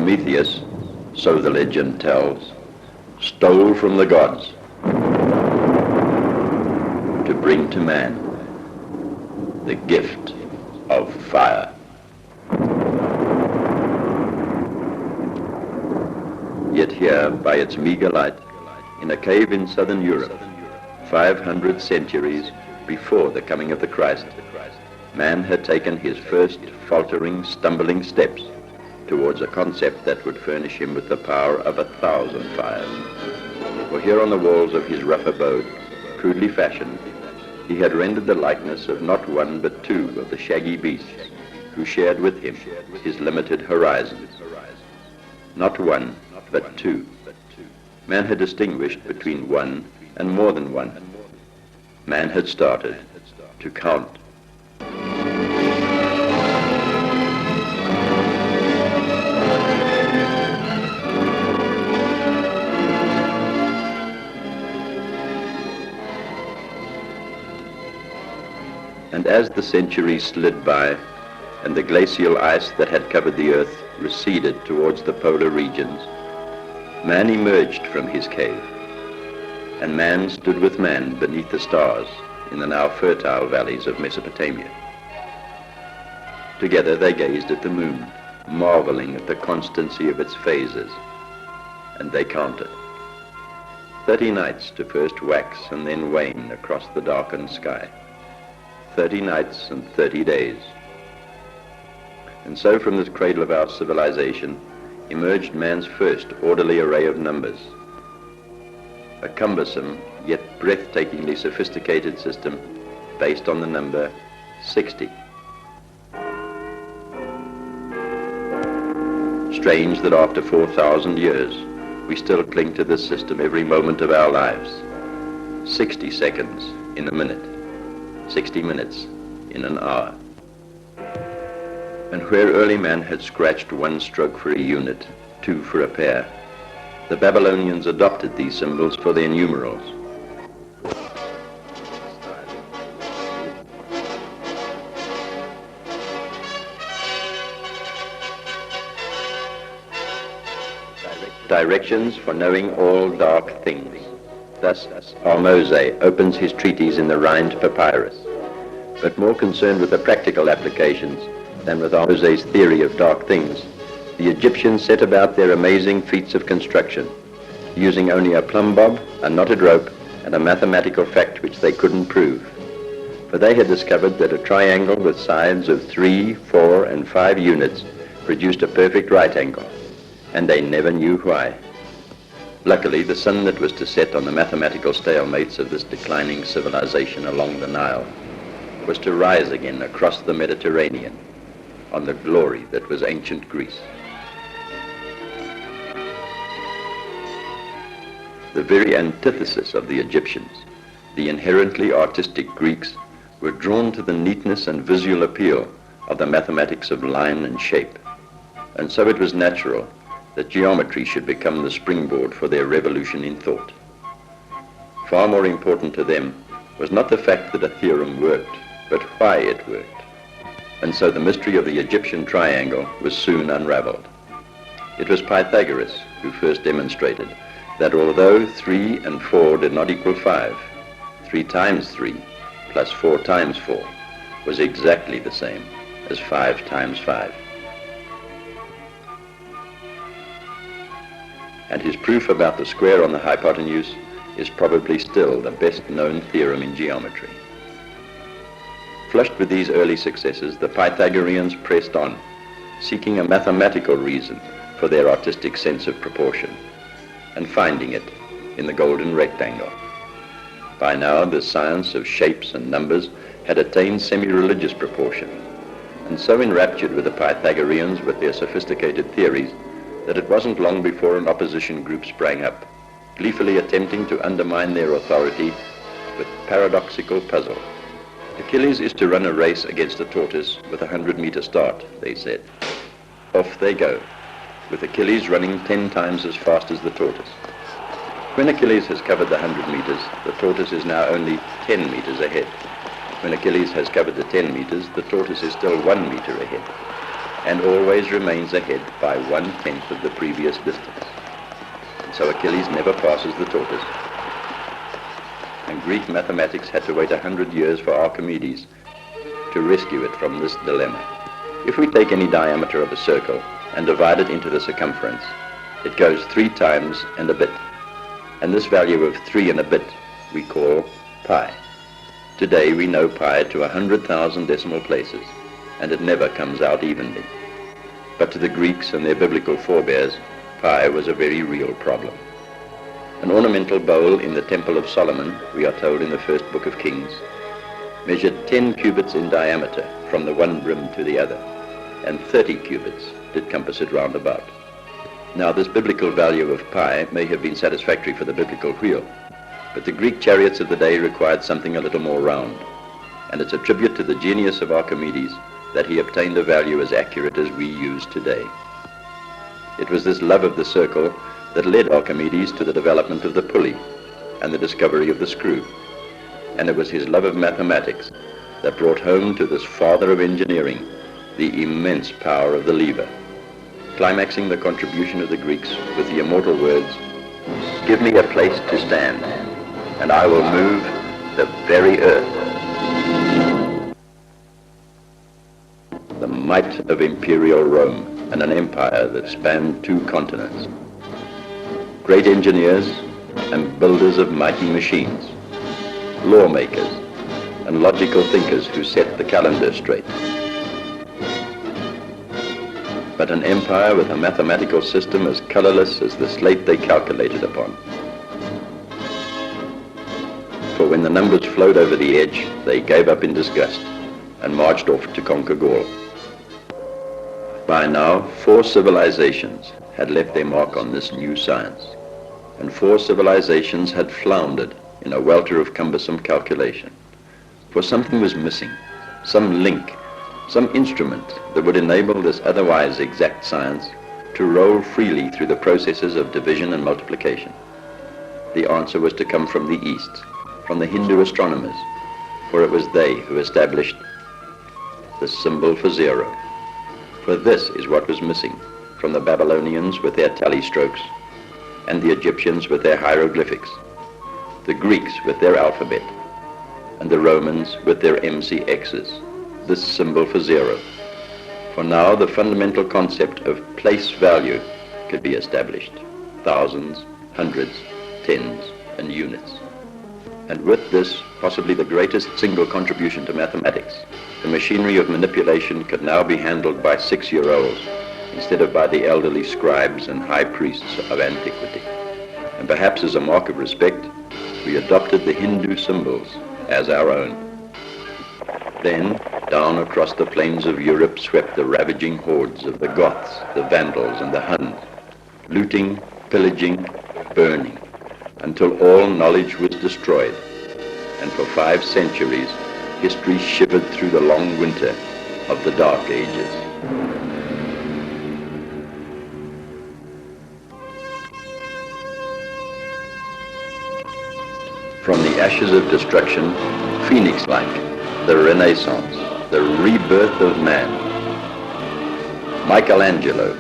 Prometheus, so the legend tells, stole from the gods to bring to man the gift of fire. Yet here, by its meager light, in a cave in southern Europe, 500 centuries before the coming of the Christ, man had taken his first faltering, stumbling steps towards a concept that would furnish him with the power of 1,000 fires. For here on the walls of his rough abode, crudely fashioned, he had rendered the likeness of not one but two of the shaggy beasts who shared with him his limited horizons. Not one, but two. Man had distinguished between one and more than one. Man had started to count. And as the centuries slid by and the glacial ice that had covered the earth receded towards the polar regions, man emerged from his cave, and man stood with man beneath the stars in the now fertile valleys of Mesopotamia. Together they gazed at the moon, marveling at the constancy of its phases, and they counted. 30 nights to first wax and then wane across the darkened sky. 30 nights and 30 days. And so from this cradle of our civilization emerged man's first orderly array of numbers. A cumbersome yet breathtakingly sophisticated system based on the number 60. Strange that after 4,000 years we still cling to this system every moment of our lives. 60 seconds in a minute. 60 minutes in an hour. And where early man had scratched one stroke for a unit, two for a pair, the Babylonians adopted these symbols for their numerals. Directions for knowing all dark things. Thus, Moses opens his treatise in the Rhind papyrus. But more concerned with the practical applications than with Moses' theory of dark things, the Egyptians set about their amazing feats of construction, using only a plumb bob, a knotted rope, and a mathematical fact which they couldn't prove. For they had discovered that a triangle with sides of 3, 4, and 5 units produced a perfect right angle, and they never knew why. Luckily, the sun that was to set on the mathematical stalemates of this declining civilization along the Nile was to rise again across the Mediterranean on the glory that was ancient Greece. The very antithesis of the Egyptians, the inherently artistic Greeks, were drawn to the neatness and visual appeal of the mathematics of line and shape. And so it was natural that geometry should become the springboard for their revolution in thought. Far more important to them was not the fact that a theorem worked, but why it worked. And so the mystery of the Egyptian triangle was soon unraveled. It was Pythagoras who first demonstrated that although 3 and 4 did not equal 5, 3 times 3 plus 4 times 4 was exactly the same as 5 times 5. And his proof about the square on the hypotenuse is probably still the best known theorem in geometry. Flushed with these early successes, the Pythagoreans pressed on, seeking a mathematical reason for their artistic sense of proportion, and finding it in the golden rectangle. By now, the science of shapes and numbers had attained semi-religious proportion, and so enraptured were the Pythagoreans with their sophisticated theories that it wasn't long before an opposition group sprang up, gleefully attempting to undermine their authority with paradoxical puzzle. Achilles is to run a race against a tortoise with a 100-meter start, they said. Off they go, with Achilles running 10 times as fast as the tortoise. When Achilles has covered the 100 meters, the tortoise is now only 10 meters ahead. When Achilles has covered the 10 meters, the tortoise is still 1 meter ahead. and always remains ahead by 1/10 of the previous distance. And so Achilles never passes the tortoise. And Greek mathematics had to wait 100 years for Archimedes to rescue it from this dilemma. If we take any diameter of a circle and divide it into the circumference, it goes 3 times and a bit. And this value of 3 and a bit we call pi. Today we know pi to 100,000 decimal places, and it never comes out evenly. But to the Greeks and their biblical forebears, pi was a very real problem. An ornamental bowl in the Temple of Solomon, we are told in the first book of Kings, measured 10 cubits in diameter from the one brim to the other, and 30 cubits did compass it round about. Now this biblical value of pi may have been satisfactory for the biblical wheel, but the Greek chariots of the day required something a little more round, and it's a tribute to the genius of Archimedes that he obtained a value as accurate as we use today. It was this love of the circle that led Archimedes to the development of the pulley and the discovery of the screw. And it was his love of mathematics that brought home to this father of engineering the immense power of the lever, climaxing the contribution of the Greeks with the immortal words, "Give me a place to stand, and I will move the very earth." The might of imperial Rome and an empire that spanned 2 continents. Great engineers and builders of mighty machines, lawmakers and logical thinkers who set the calendar straight. But an empire with a mathematical system as colorless as the slate they calculated upon. For when the numbers flowed over the edge, they gave up in disgust and marched off to conquer Gaul. By now, 4 civilizations had left their mark on this new science, and 4 civilizations had floundered in a welter of cumbersome calculation. For something was missing, some link, some instrument that would enable this otherwise exact science to roll freely through the processes of division and multiplication. The answer was to come from the East, from the Hindu astronomers, for it was they who established the symbol for 0. For this is what was missing from the Babylonians with their tally strokes, and the Egyptians with their hieroglyphics, the Greeks with their alphabet, and the Romans with their MCXs, this symbol for 0. For now the fundamental concept of place value could be established, thousands, hundreds, tens, and units. And with this, possibly the greatest single contribution to mathematics, the machinery of manipulation could now be handled by 6-year-olds instead of by the elderly scribes and high priests of antiquity. And perhaps as a mark of respect, we adopted the Hindu symbols as our own. Then, down across the plains of Europe swept the ravaging hordes of the Goths, the Vandals, and the Huns, looting, pillaging, burning, until all knowledge was destroyed, and for 5 centuries history shivered through the long winter of the Dark Ages. From the ashes of destruction, phoenix-like, the Renaissance, the rebirth of man. Michelangelo,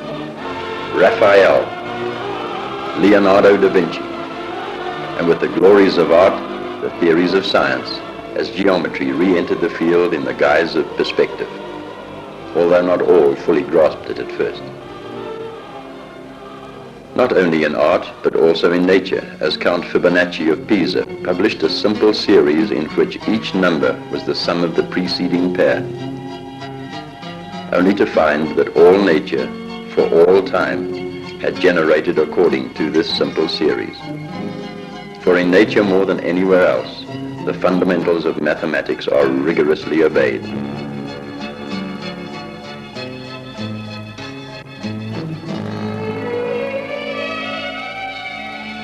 Raphael, Leonardo da Vinci, and with the glories of art, the theories of science, as geometry re-entered the field in the guise of perspective, although not all fully grasped it at first. Not only in art, but also in nature, as Count Fibonacci of Pisa published a simple series in which each number was the sum of the preceding pair, only to find that all nature, for all time, had generated according to this simple series. For in nature more than anywhere else, the fundamentals of mathematics are rigorously obeyed.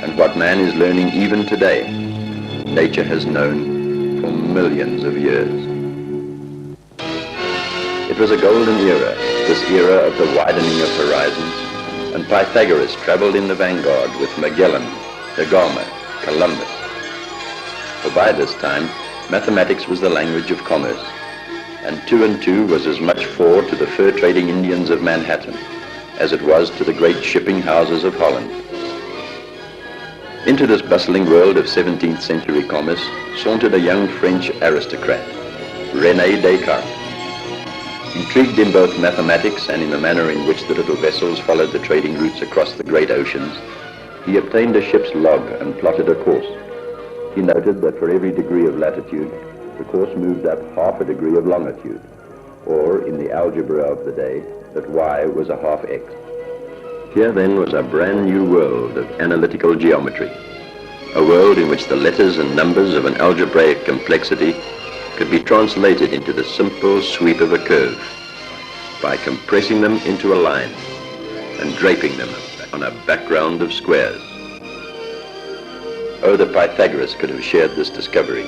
And what man is learning even today, nature has known for millions of years. It was a golden era, this era of the widening of horizons, and Pythagoras traveled in the vanguard with Magellan, Da Gama, Columbus. For by this time, mathematics was the language of commerce, and 2 and 2 was as much 4 to the fur-trading Indians of Manhattan as it was to the great shipping houses of Holland. Into this bustling world of 17th century commerce sauntered a young French aristocrat, René Descartes. Intrigued in both mathematics and in the manner in which the little vessels followed the trading routes across the great oceans, he obtained a ship's log and plotted a course. He noted that for every degree of latitude, the course moved up half a degree of longitude, or in the algebra of the day, that y was a half x. Here then was a brand new world of analytical geometry, a world in which the letters and numbers of an algebraic complexity could be translated into the simple sweep of a curve by compressing them into a line and draping them on a background of squares. Oh, that Pythagoras could have shared this discovery,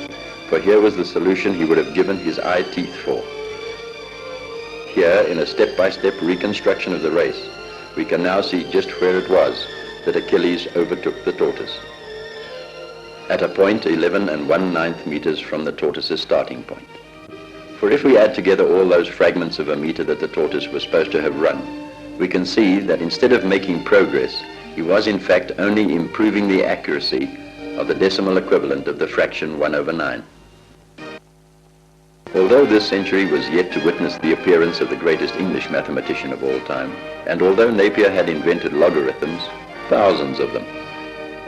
for here was the solution he would have given his eye teeth for. Here, in a step-by-step reconstruction of the race, we can now see just where it was that Achilles overtook the tortoise. At a point 11 1/9 meters from the tortoise's starting point. For if we add together all those fragments of a meter that the tortoise was supposed to have run, we can see that instead of making progress, he was in fact only improving the accuracy of the decimal equivalent of the fraction 1/9. Although this century was yet to witness the appearance of the greatest English mathematician of all time, and although Napier had invented logarithms, thousands of them,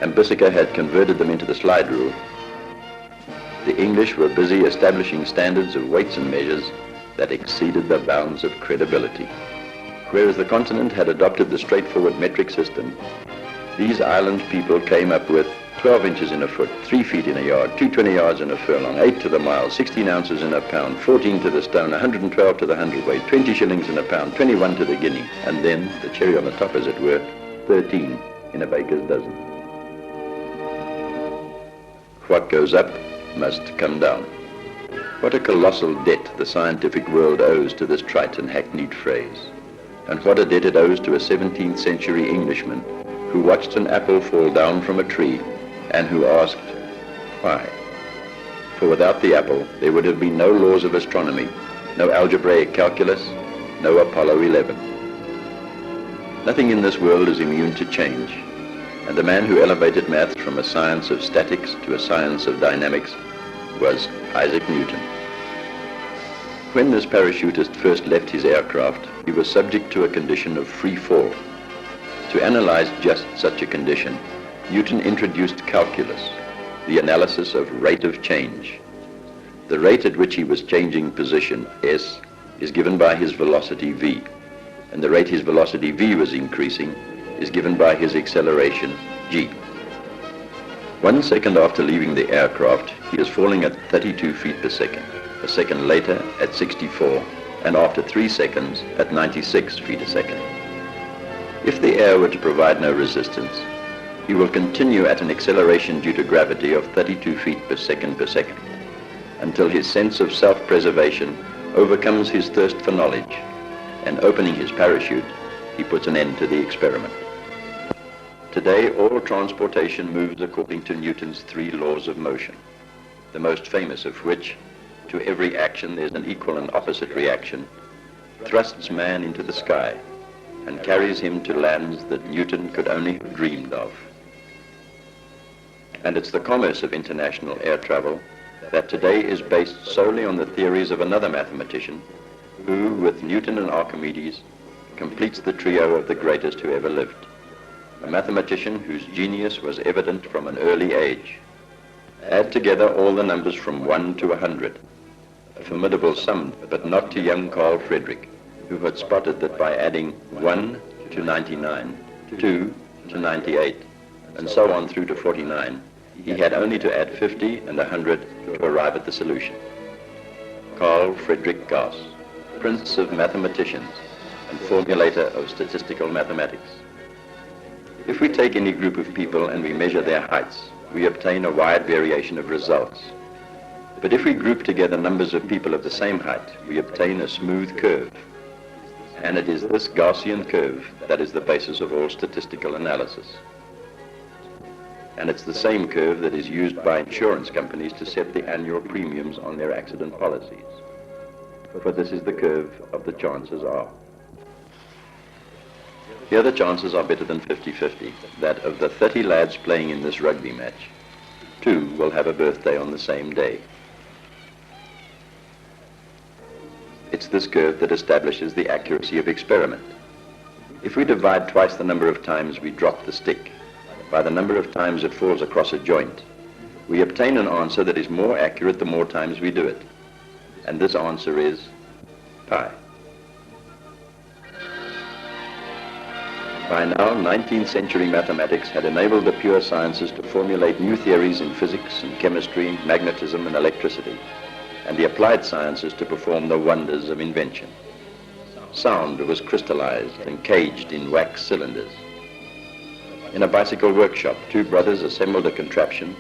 and Bisseka had converted them into the slide rule, the English were busy establishing standards of weights and measures that exceeded the bounds of credibility. Whereas the continent had adopted the straightforward metric system, these island people came up with 12 inches in a foot, 3 feet in a yard, 220 yards in a furlong, 8 to the mile, 16 ounces in a pound, 14 to the stone, 112 to the hundredweight, 20 shillings in a pound, 21 to the guinea, and then, the cherry on the top as it were, 13 in a baker's dozen. What goes up must come down. What a colossal debt the scientific world owes to this trite and hackneyed phrase, and what a debt it owes to a 17th century Englishman who watched an apple fall down from a tree and who asked, why? For without the apple, there would have been no laws of astronomy, no algebraic calculus, no Apollo 11. Nothing in this world is immune to change, and the man who elevated maths from a science of statics to a science of dynamics was Isaac Newton. When this parachutist first left his aircraft, he was subject to a condition of free fall. To analyze just such a condition, Newton introduced calculus, the analysis of rate of change. The rate at which he was changing position, s, is given by his velocity v, and the rate his velocity v was increasing is given by his acceleration g. 1 second after leaving the aircraft, he is falling at 32 feet per second, a second later at 64, and after 3 seconds at 96 feet a second. If the air were to provide no resistance, he will continue at an acceleration due to gravity of 32 feet per second until his sense of self-preservation overcomes his thirst for knowledge, and opening his parachute, he puts an end to the experiment. Today, all transportation moves according to Newton's 3 laws of motion, the most famous of which, to every action there's an equal and opposite reaction, thrusts man into the sky and carries him to lands that Newton could only have dreamed of. And it's the commerce of international air travel that today is based solely on the theories of another mathematician who, with Newton and Archimedes, completes the trio of the greatest who ever lived. A mathematician whose genius was evident from an early age. Add together all the numbers from 1 to 100, a formidable sum, but not to young Carl Friedrich, who had spotted that by adding 1 to 99, 2 to 98, and so on through to 49, he had only to add 50 and 100 to arrive at the solution. Carl Friedrich Gauss, prince of mathematicians and formulator of statistical mathematics. If we take any group of people and we measure their heights, we obtain a wide variation of results. But if we group together numbers of people of the same height, we obtain a smooth curve. And it is this Gaussian curve that is the basis of all statistical analysis. And it's the same curve that is used by insurance companies to set the annual premiums on their accident policies. for this is the curve of the chances are. Here the chances are better than 50-50 that of the 30 lads playing in this rugby match, 2 will have a birthday on the same day. It's this curve that establishes the accuracy of experiment. If we divide twice the number of times we drop the stick by the number of times it falls across a joint, we obtain an answer that is more accurate the more times we do it. And this answer is pi. By now, 19th century mathematics had enabled the pure sciences to formulate new theories in physics and chemistry, magnetism and electricity, and the applied sciences to perform the wonders of invention. Sound was crystallized and caged in wax cylinders. In a bicycle workshop, 2 brothers assembled a contraption,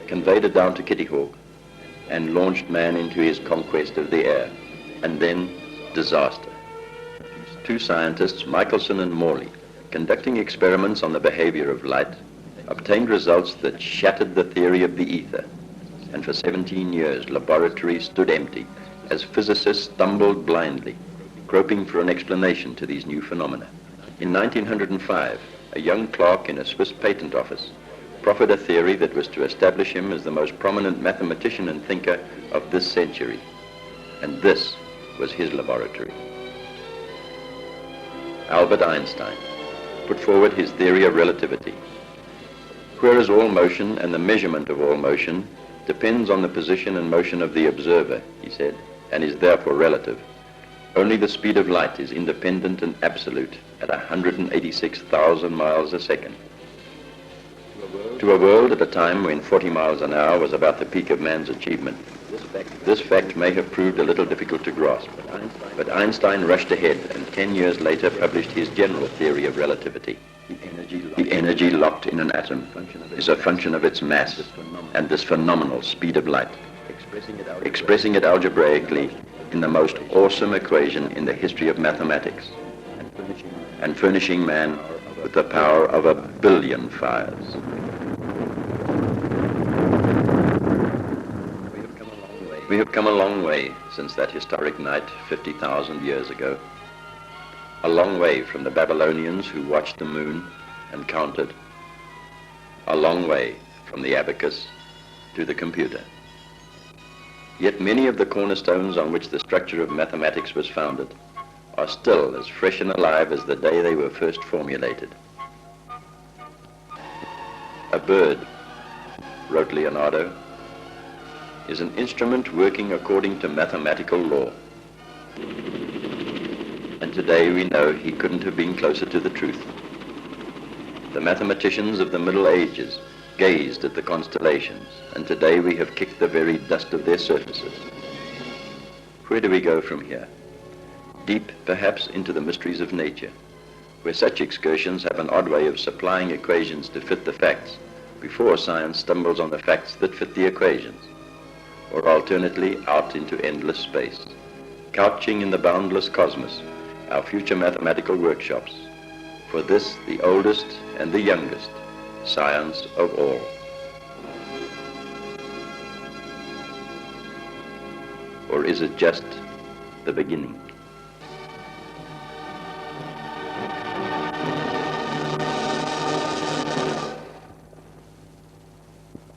conveyed it down to Kitty Hawk, and launched man into his conquest of the air. And then, disaster. 2 scientists, Michelson and Morley, conducting experiments on the behavior of light, obtained results that shattered the theory of the ether. And for 17 years, laboratories stood empty as physicists stumbled blindly, groping for an explanation to these new phenomena. In 1905, a young clerk in a Swiss patent office proffered a theory that was to establish him as the most prominent mathematician and thinker of this century. And this was his laboratory. Albert Einstein put forward his theory of relativity. Whereas all motion and the measurement of all motion depends on the position and motion of the observer, he said, and is therefore relative, only the speed of light is independent and absolute at 186,000 miles a second. To a world at a time when 40 miles an hour was about the peak of man's achievement, this fact may have proved a little difficult to grasp. But Einstein rushed ahead and 10 years later published his general theory of relativity. The energy locked in an atom is a function of its mass and this phenomenal speed of light, expressing it algebraically in the most awesome equation in the history of mathematics, and furnishing man with the power of 1 billion fires. We have come a long way since that historic night 50,000 years ago. A long way from the Babylonians who watched the moon and counted. A long way from the abacus to the computer. Yet many of the cornerstones on which the structure of mathematics was founded are still as fresh and alive as the day they were first formulated. A bird, wrote Leonardo, is an instrument working according to mathematical law. And today we know he couldn't have been closer to the truth. The mathematicians of the Middle Ages gazed at the constellations, and today we have kicked the very dust of their surfaces. Where do we go from here? Deep, perhaps, into the mysteries of nature, where such excursions have an odd way of supplying equations to fit the facts before science stumbles on the facts that fit the equations, or alternately out into endless space, couching in the boundless cosmos our future mathematical workshops, for this the oldest and the youngest science of all. Or is it just the beginning?